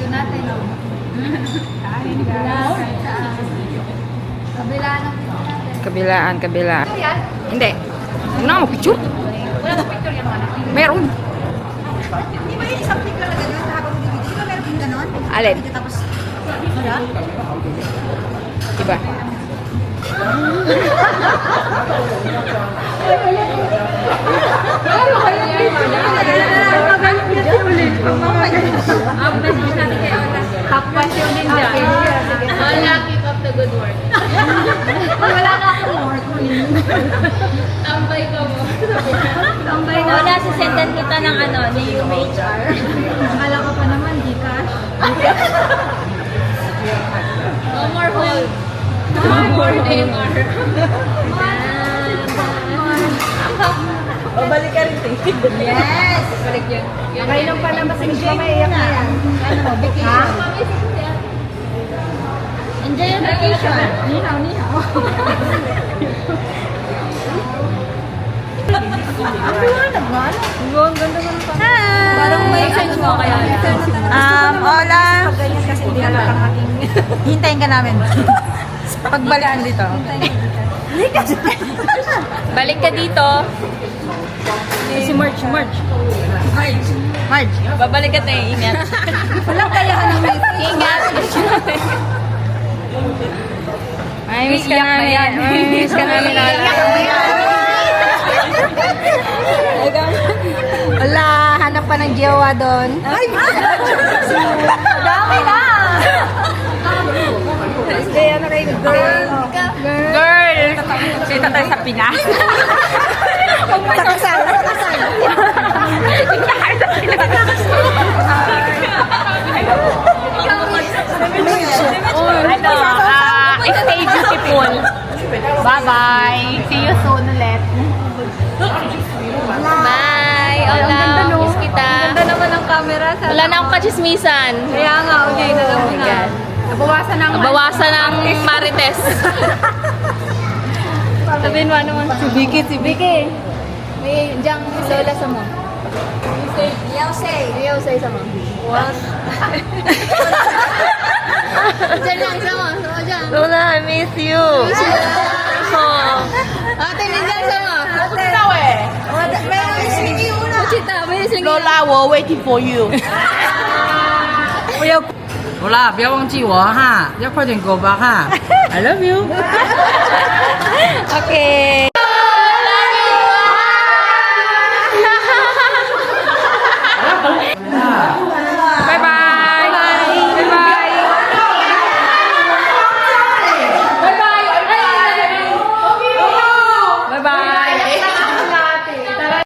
Dito natin, no? Kain guys. Kabilaan ng dito natin. Kabilaan. Ito yan? Hindi. Ano mo, picture? Wala na picture yan, mana. Meron. Di ba yung isang pick lang na gano'n sa habang DVD? Di ba meron din gano'n? Alin? Tapos, wala? Diba? Kapwas yung din dyan. Wala, keep up the good work. Wala na akong work. Tambay ka mo. Tambay na. Wala, sisendan kita ng ano, ni UMHR. Akala ko pa naman, Gcash. No more hold. No more Neymar. Babalik ka rin, Yes! Balik yun. Kailan pa naman sa enjoy mo na. Ano mo, vacation? Enjoy yung vacation. Nihaw. Ang liwanag mo, ano? Ang ganda mo ng Hi! Parang may sense mo kaya. Hola! Ganyan kasi hindi alam ang aking... Hintayin ka namin. Pagbalikan dito. Balik ka dito. Si March. Marge. Babalik ka tayo. Ingat. Walang kaya ka ng meeting. Ingat. Ay, miss ka namin. Ay, miss ka namin. Wala, hanap pa ng jowa doon. Ay! Dami na! Kaya na kayo, girl. Girl! Sita tayo sa Pinas. Sa kasal. Stay beautiful. Bye-bye. See you soon ulit. Bye. Hola. Miss kita. Ganda naman ang camera. Wala na akong kachismisan. Kaya nga, okay na lang mo na. Nabawasan ng... Bawasan ng marites. Sabihin mo naman. Si Vicky. May diyang lola sa mo. Yaw say sa mo. What? Diyan lang sa mo. Diyan. Lola, I miss you. Oh. Ate, nandiyan sa mo. May slingi una. Chita, may sige. Lola，我 waiting for you。不要。好啦，不要忘记我哈，要快点给我吧哈。I love you。 Okay.